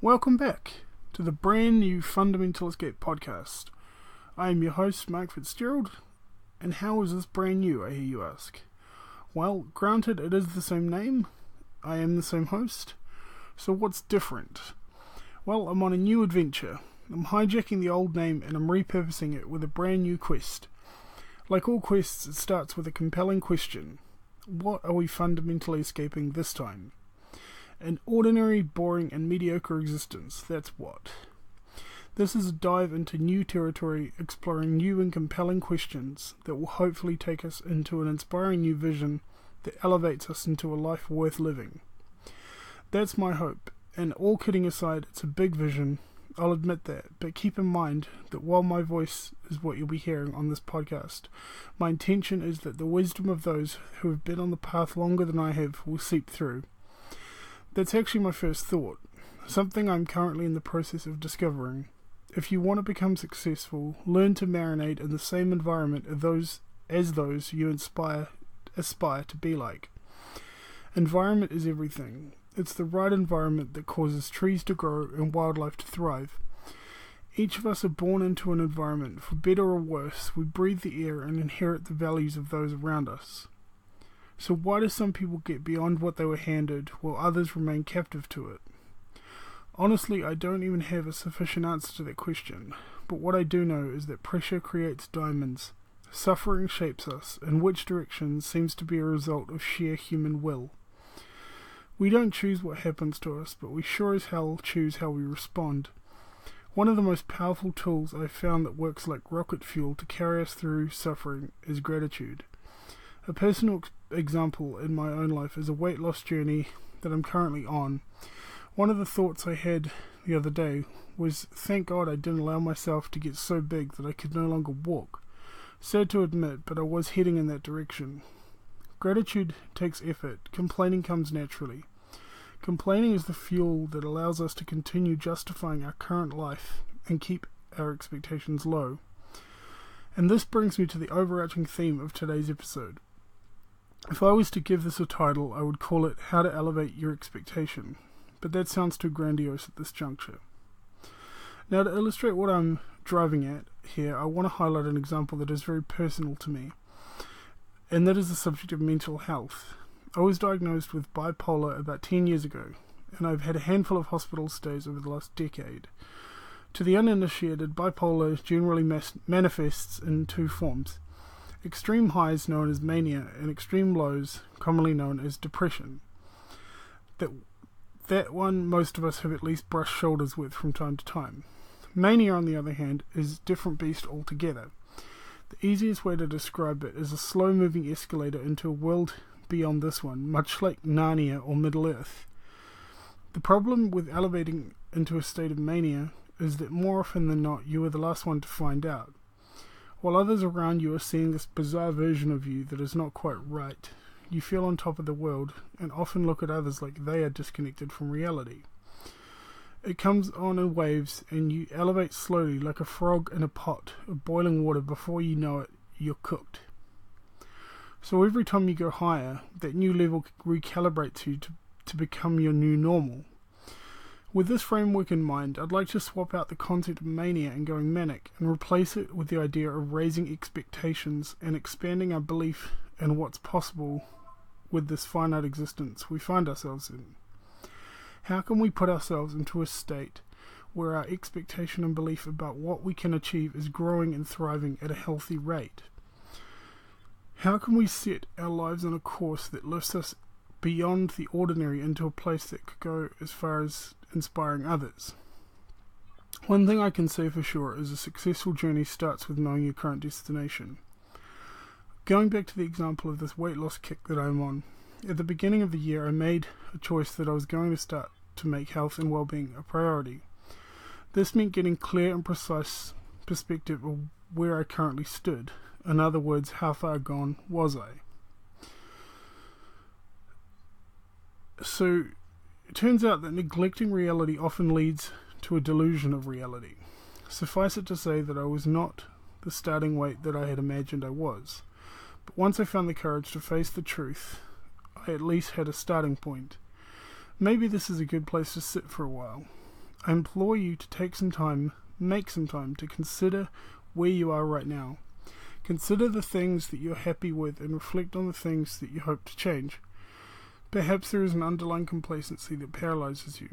Welcome back to the brand new Fundamental Escape podcast. I am your host, Mark Fitzgerald, and how is this brand new, I hear you ask? Well, granted it is the same name, I am the same host, so what's different? Well, I'm on a new adventure. I'm hijacking the old name and I'm repurposing it with a brand new quest. Like all quests, it starts with a compelling question. What are we fundamentally escaping this time? An ordinary, boring, and mediocre existence, that's what. This is a dive into new territory, exploring new and compelling questions that will hopefully take us into an inspiring new vision that elevates us into a life worth living. That's my hope, and all kidding aside, it's a big vision, I'll admit that, but keep in mind that while my voice is what you'll be hearing on this podcast, my intention is that the wisdom of those who have been on the path longer than I have will seep through. That's actually my first thought, something I'm currently in the process of discovering. If you want to become successful, learn to marinate in the same environment as those you aspire to be like. Environment is everything. It's the right environment that causes trees to grow and wildlife to thrive. Each of us are born into an environment. For better or worse, we breathe the air and inherit the values of those around us. So why do some people get beyond what they were handed, while others remain captive to it? Honestly, I don't even have a sufficient answer to that question, but what I do know is that pressure creates diamonds, suffering shapes us, and which direction seems to be a result of sheer human will. We don't choose what happens to us, but we sure as hell choose how we respond. One of the most powerful tools I've found that works like rocket fuel to carry us through suffering is gratitude. A personal example in my own life is a weight loss journey that I'm currently on. One of the thoughts I had the other day was, thank God I didn't allow myself to get so big that I could no longer walk. Sad to admit, but I was heading in that direction. Gratitude takes effort. Complaining comes naturally. Complaining is the fuel that allows us to continue justifying our current life and keep our expectations low. And this brings me to the overarching theme of today's episode. If I was to give this a title, I would call it How to Elevate Your Expectation, but that sounds too grandiose at this juncture. Now, to illustrate what I'm driving at here, I want to highlight an example that is very personal to me, and that is the subject of mental health. I was diagnosed with bipolar about 10 years ago, and I've had a handful of hospital stays over the last decade. To the uninitiated, bipolar generally manifests in two forms. Extreme highs known as mania and extreme lows commonly known as depression. That one most of us have at least brushed shoulders with from time to time. Mania, on the other hand, is a different beast altogether. The easiest way to describe it is a slow-moving escalator into a world beyond this one, much like Narnia or Middle-earth. The problem with elevating into a state of mania is that more often than not you are the last one to find out. While others around you are seeing this bizarre version of you that is not quite right, you feel on top of the world and often look at others like they are disconnected from reality. It comes on in waves and you elevate slowly like a frog in a pot of boiling water. Before you know it, you're cooked. So every time you go higher, that new level recalibrates you to become your new normal. With this framework in mind, I'd like to swap out the concept of mania and going manic and replace it with the idea of raising expectations and expanding our belief in what's possible with this finite existence we find ourselves in. How can we put ourselves into a state where our expectation and belief about what we can achieve is growing and thriving at a healthy rate? How can we set our lives on a course that lifts us beyond the ordinary into a place that could go as far as inspiring others? One thing I can say for sure is a successful journey starts with knowing your current destination. Going back to the example of this weight loss kick that I'm on, at the beginning of the year I made a choice that I was going to start to make health and well-being a priority. This meant getting clear and precise perspective of where I currently stood. In other words, how far gone was I? So, it turns out that neglecting reality often leads to a delusion of reality. Suffice it to say that I was not the starting weight that I had imagined I was. But once I found the courage to face the truth, I at least had a starting point. Maybe this is a good place to sit for a while. I implore you to take some time, make some time to consider where you are right now. Consider the things that you're happy with and reflect on the things that you hope to change. Perhaps there is an underlying complacency that paralyzes you.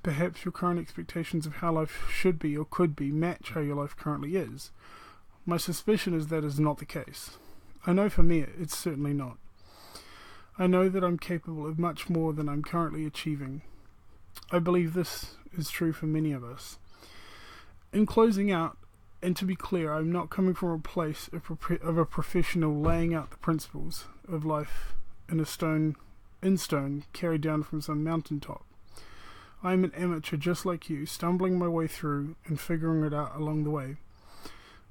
Perhaps your current expectations of how life should be or could be match how your life currently is. My suspicion is that is not the case. I know for me it's certainly not. I know that I'm capable of much more than I'm currently achieving. I believe this is true for many of us. In closing out, and to be clear, I'm not coming from a place of a professional laying out the principles of life in stone, carried down from some mountaintop. I am an amateur just like you, stumbling my way through and figuring it out along the way.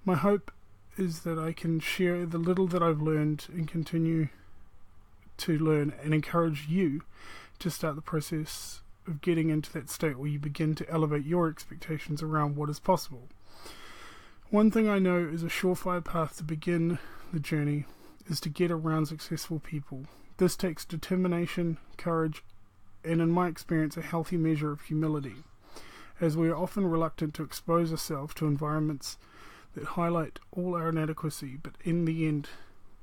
My hope is that I can share the little that I've learned and continue to learn and encourage you to start the process of getting into that state where you begin to elevate your expectations around what is possible. One thing I know is a surefire path to begin the journey is to get around successful people. This takes determination, courage, and in my experience a healthy measure of humility, as we are often reluctant to expose ourselves to environments that highlight all our inadequacy, but in the end,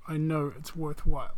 I know it's worthwhile.